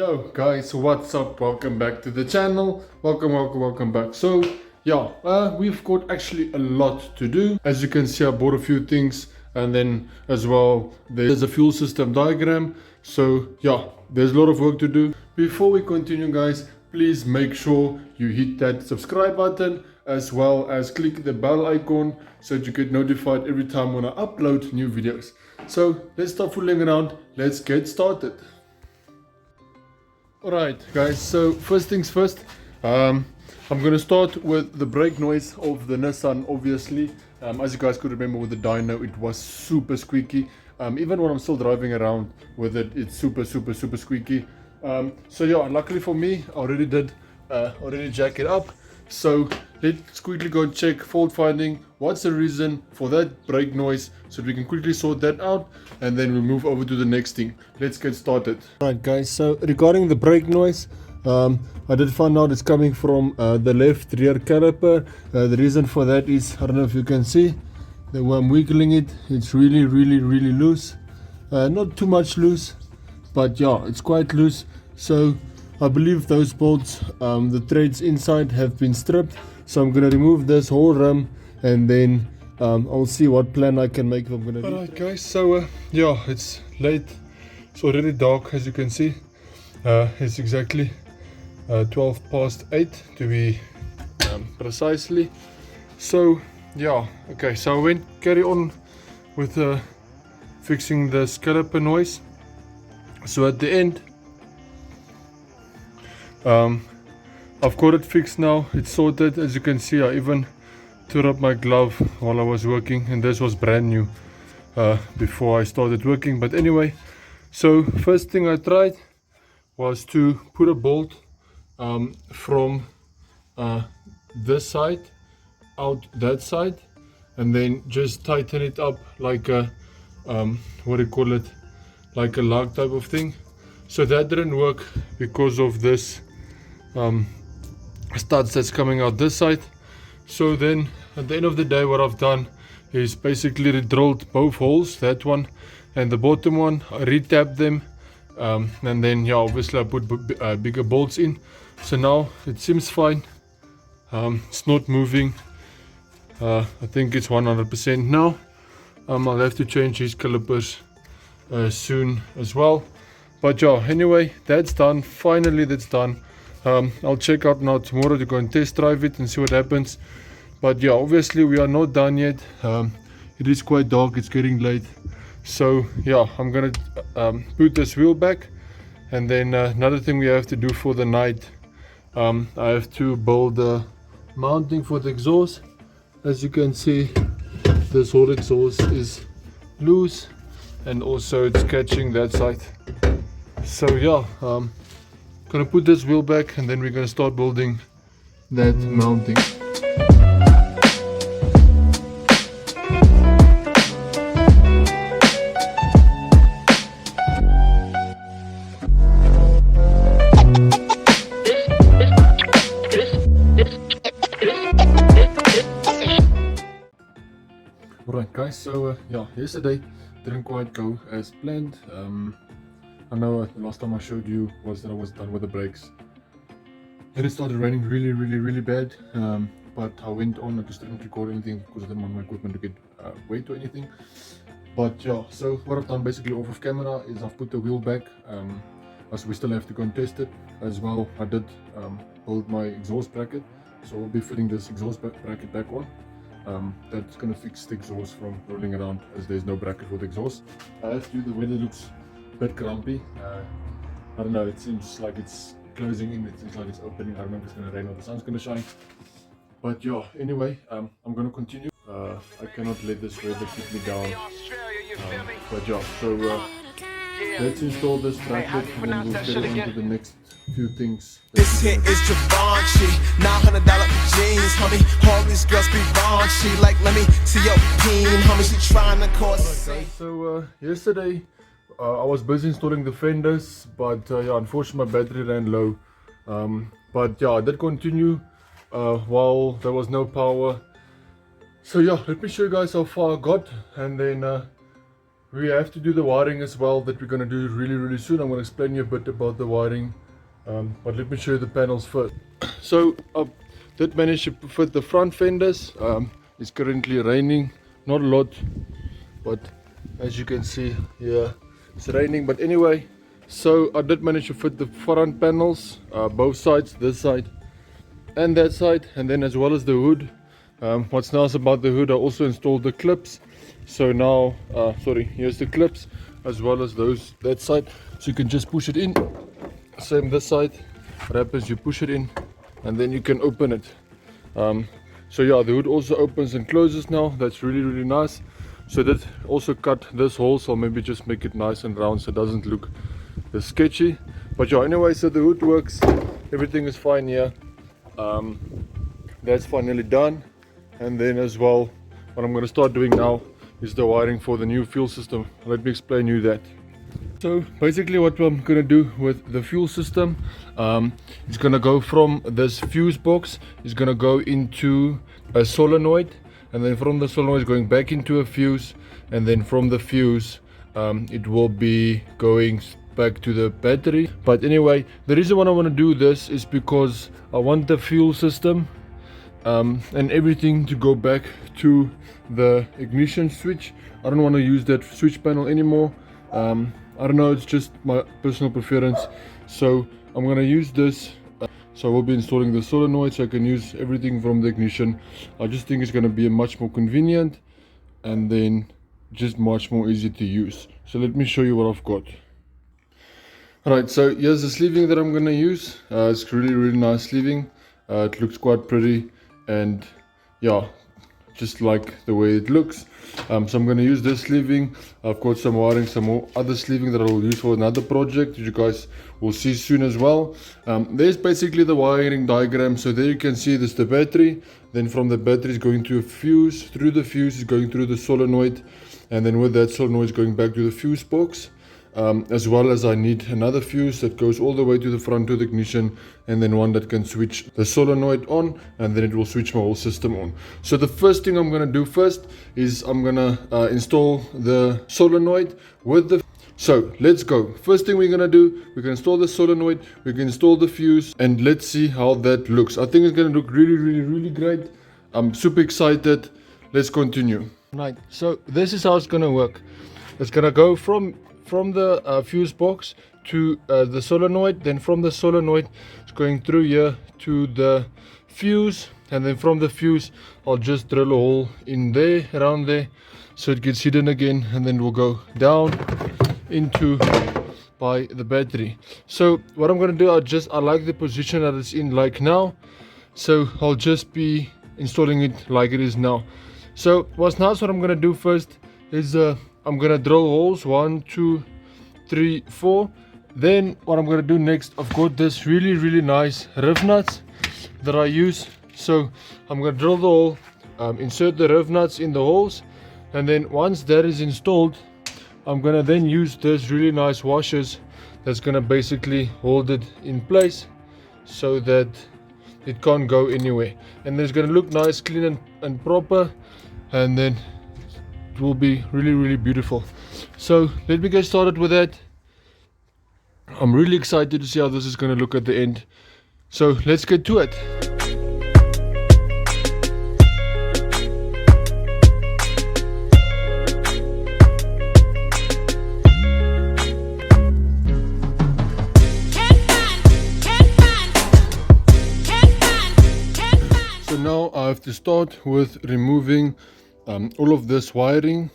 Yo guys, what's up? Welcome back to the channel. Welcome back. So yeah, we've got actually a lot to do. As you can see, I bought a few things, and then as well there's a fuel system diagram. So yeah, there's a lot of work to do. Before we continue guys, please make sure you hit that subscribe button as well as click the bell icon so that you get notified every time when I upload new videos. So let's stop fooling around, let's get started. Alright guys, so first things first, I'm gonna start with the brake noise of the Nissan. Obviously, as you guys could remember with the dyno, it was super squeaky. Even when I'm still driving around with it, it's super squeaky. So yeah, luckily for me, I already jack it up. So let's quickly go and check fault finding. What's the reason for that brake noise, so we can quickly sort that out, and then we'll move over to the next thing. Let's get started. Alright guys, so regarding the brake noise, I did find out it's coming from the left rear caliper. The reason for that is, I don't know if you can see, the way I'm wiggling it, it's really loose. Not too much loose, but yeah, it's quite loose. So I believe those bolts, the threads inside have been stripped. So I'm gonna remove this whole rim, and then I'll see what plan I can make if I'm gonna. Alright guys, so yeah, it's late. It's already dark, as you can see. It's exactly 8:12 to be precisely. So yeah, okay, so I went carry on with fixing the caliper noise. So at the end, I've got it fixed now. It's sorted. As you can see, I even tore up my glove while I was working, and this was brand new before I started working. But anyway, so first thing I tried was to put a bolt from this side out that side, and then just tighten it up like a what do you call it, like a lug type of thing. So that didn't work because of this studs that's coming out this side. So then at the end of the day, what I've done is basically re-drilled both holes, that one and the bottom one. I re-tapped them, and then yeah, obviously I put bigger bolts in. So now it seems fine. It's not moving. I think it's 100% now. I'll have to change these calipers soon as well. But yeah, anyway, that's done. Finally, that's done. I'll check out now tomorrow to go and test drive it and see what happens. But yeah, obviously we are not done yet. It is quite dark, it's getting late. So yeah, I'm gonna put this wheel back, and then another thing we have to do for the night, I have to build the mounting for the exhaust. As you can see, this whole exhaust is loose, and also it's catching that side. So yeah, gonna put this wheel back, and then we're gonna start building that mounting. Alright guys, so yeah, yesterday didn't quite go as planned. I know the last time I showed you was that I was done with the brakes, and it started raining really bad. But I went on, I just didn't record anything because I didn't want my equipment to get wet or anything. But yeah, so what I've done basically off of camera is I've put the wheel back, as we still have to go and test it as well. I did build my exhaust bracket, so we'll be fitting this exhaust bracket back on. That's gonna fix the exhaust from rolling around, as there's no bracket for the exhaust. As to the weather, looks bit grumpy. I don't know, it seems like it's closing in, it seems like it's opening. I don't know if it's going to rain or the sun's going to shine. But yeah, anyway, I'm going to continue. I cannot let this weather keep me down. But yeah, so let's install this bracket, and then we'll get on to the next few things. This hit is Givenchy, $900 jeans, homie. All these girls be raunchy, like let me see your peen, homie. She trying to cause. So yesterday, I was busy installing the fenders, but yeah, unfortunately my battery ran low. But yeah, I did continue while there was no power. So yeah, let me show you guys how far I got, and then we have to do the wiring as well, that we're going to do really soon. I'm going to explain you a bit about the wiring, but let me show you the panels first. So I did manage to fit the front fenders. It's currently raining, not a lot, but as you can see here, it's raining. But anyway, so I did manage to fit the front panels, both sides, this side and that side, and then as well as the hood. What's nice about the hood, I also installed the clips. So now, here's the clips as well as that side. So you can just push it in. Same this side. What happens? You push it in, and then you can open it. So yeah, the hood also opens and closes now. That's really nice. So that also cut this hole, so maybe just make it nice and round so it doesn't look sketchy. But yeah, anyway, so the hood works. Everything is fine here. That's finally done. And then as well, what I'm going to start doing now is the wiring for the new fuel system. Let me explain you that. So basically what I'm going to do with the fuel system, it's going to go from this fuse box, it's going to go into a solenoid, and then from the solenoid it's going back into a fuse, and then from the fuse it will be going back to the battery. But anyway, the reason why I want to do this is because I want the fuel system and everything to go back to the ignition switch. I don't want to use that switch panel anymore. I don't know, it's just my personal preference. So I'm going to use this. So I will be installing the solenoid so I can use everything from the ignition. I just think it's going to be much more convenient and then just much more easy to use. So let me show you what I've got. Alright, so here's the sleeving that I'm going to use. It's really nice sleeving. It looks quite pretty, and yeah, just like the way it looks. So I'm going to use this sleeving. I've got some wiring, some more other sleeving that I will use for another project, which you guys will see soon as well. There's basically the wiring diagram. So there you can see this the battery. Then from the battery is going to a fuse. Through the fuse is going through the solenoid, and then with that solenoid is going back to the fuse box. As well as I need another fuse that goes all the way to the front to the ignition, and then one that can switch the solenoid on, and then it will switch my whole system on. So the first thing I'm going to do first is I'm going to install the solenoid with the... So let's go. First thing we're going to do, we can install the solenoid, we can install the fuse, and let's see how that looks. I think it's going to look really great. I'm super excited. Let's continue. Right, so this is how it's going to work. It's going to go from the fuse box to the solenoid, then from the solenoid it's going through here to the fuse, and then from the fuse I'll just drill a hole in there, around there, so it gets hidden again, and then we'll go down into by the battery. So what I'm going to do, I like the position that it's in like now, so I'll just be installing it like it is now. So what's nice, what I'm going to do first is I'm gonna drill holes 1, 2, 3, 4. Then what I'm gonna do next, I've got this really nice riv nuts that I use. So I'm gonna drill the hole, insert the riv nuts in the holes, and then once that is installed, I'm gonna then use this really nice washers that's gonna basically hold it in place so that it can't go anywhere, and it's gonna look nice, clean and proper, and then will be really beautiful. So let me get started with that. I'm really excited to see how this is going to look at the end. So let's get to it. So now I have to start with removing all of this wiring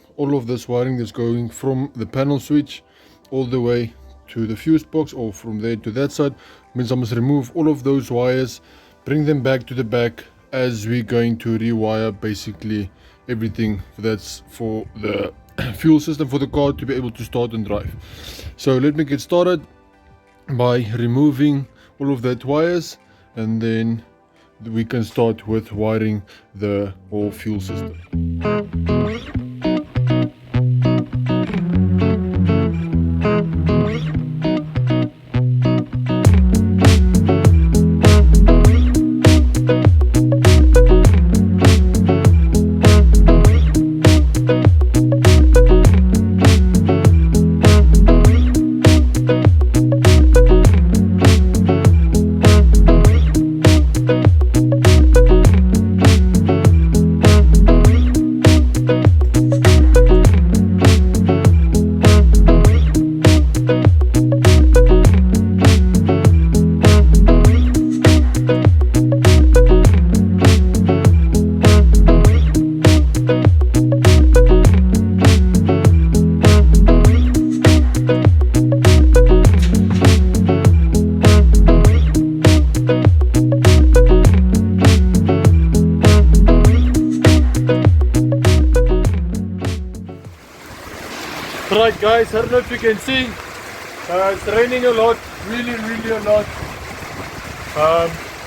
that's going from the panel switch all the way to the fuse box, or from there to that side. Means I must remove all of those wires, bring them back to the back, as we're going to rewire basically everything that's for the fuel system for the car to be able to start and drive. So let me get started by removing all of that wires, and then we can start with wiring the whole fuel system. Alright guys, I don't know if you can see, it's raining a lot, really a lot.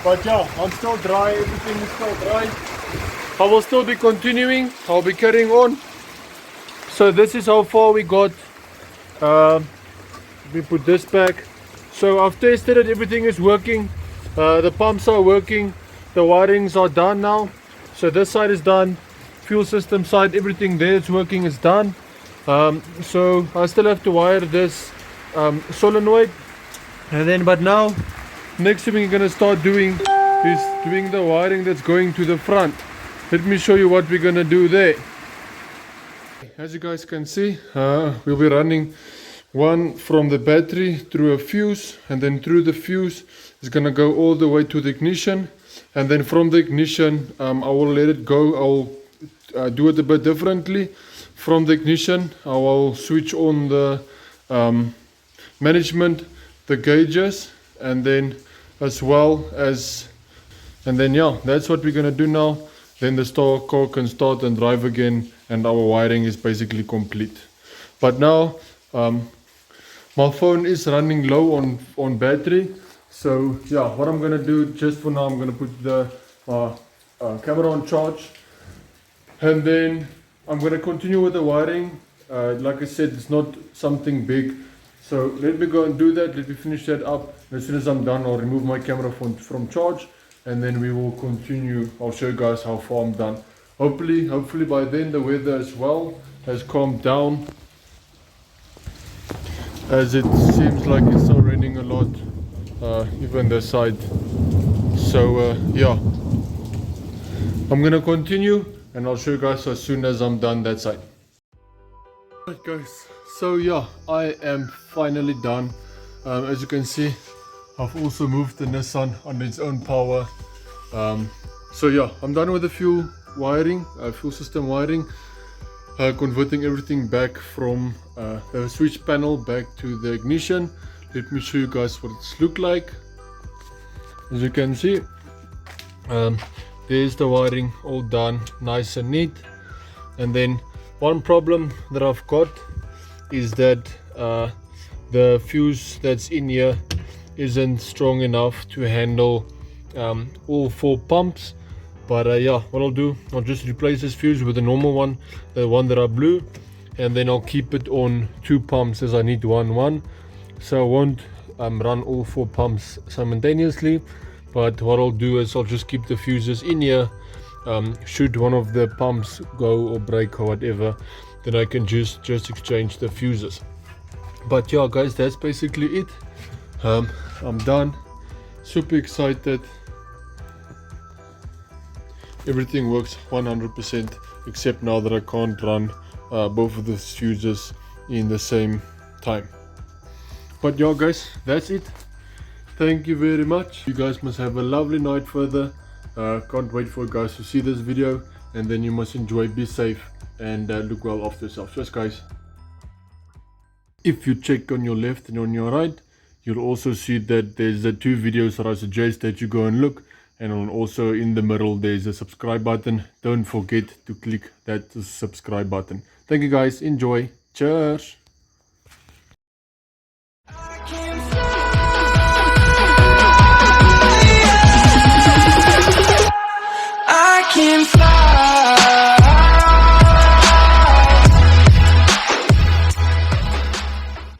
But yeah, I'm still dry, everything is still dry. I will still be continuing, I'll be carrying on. So this is how far we got. We put this back. So I've tested it, everything is working. The pumps are working, the wirings are done now. So this side is done, fuel system side, everything there is working, is done. So I still have to wire this solenoid, and then but now next thing we're gonna start doing is doing the wiring that's going to the front. Let me show you what we're gonna do there. As you guys can see, we'll be running one from the battery through a fuse, and then through the fuse is gonna go all the way to the ignition, and then from the ignition I will let it go. I'll do it a bit differently. From the ignition I will switch on the management, the gauges, and then as well as, and then yeah, that's what we're gonna do now. Then the car can start and drive again, and our wiring is basically complete. But now my phone is running low on battery, so yeah, what I'm gonna do just for now, I'm gonna put the camera on charge, and then I'm gonna continue with the wiring. Like I said, it's not something big, so let me go and do that. Let me finish that up, and as soon as I'm done, I'll remove my camera from charge, and then we will continue. I'll show you guys how far I'm done. Hopefully by then the weather as well has calmed down, as it seems like it's still raining a lot, even this side. So yeah, I'm gonna continue, and I'll show you guys as soon as I'm done that side. Alright guys, so yeah, I am finally done. As you can see, I've also moved the Nissan on its own power. So yeah, I'm done with the fuel wiring, fuel system wiring, converting everything back from the switch panel back to the ignition. Let me show you guys what it's look like. As you can see, there's the wiring all done, nice and neat. And then one problem that I've got is that the fuse that's in here isn't strong enough to handle all 4 pumps. But yeah, what I'll do, I'll just replace this fuse with the normal one, the one that I blew, and then I'll keep it on 2 pumps as I need one. So I won't run all 4 pumps simultaneously, but what I'll do is I'll just keep the fuses in here. Should one of the pumps go or break or whatever, then I can just exchange the fuses. But yeah guys, that's basically it. I'm done, super excited. Everything works 100%, except now that I can't run both of the fuses in the same time. But yeah guys, that's it. Thank you very much. You guys must have a lovely night further. Can't wait for you guys to see this video, and then you must enjoy, be safe, and look well after yourself. Cheers guys. If you check on your left and on your right, you'll also see that there's the 2 videos that I suggest that you go and look. And also in the middle there's a subscribe button. Don't forget to click that subscribe button. Thank you guys, enjoy, cheers.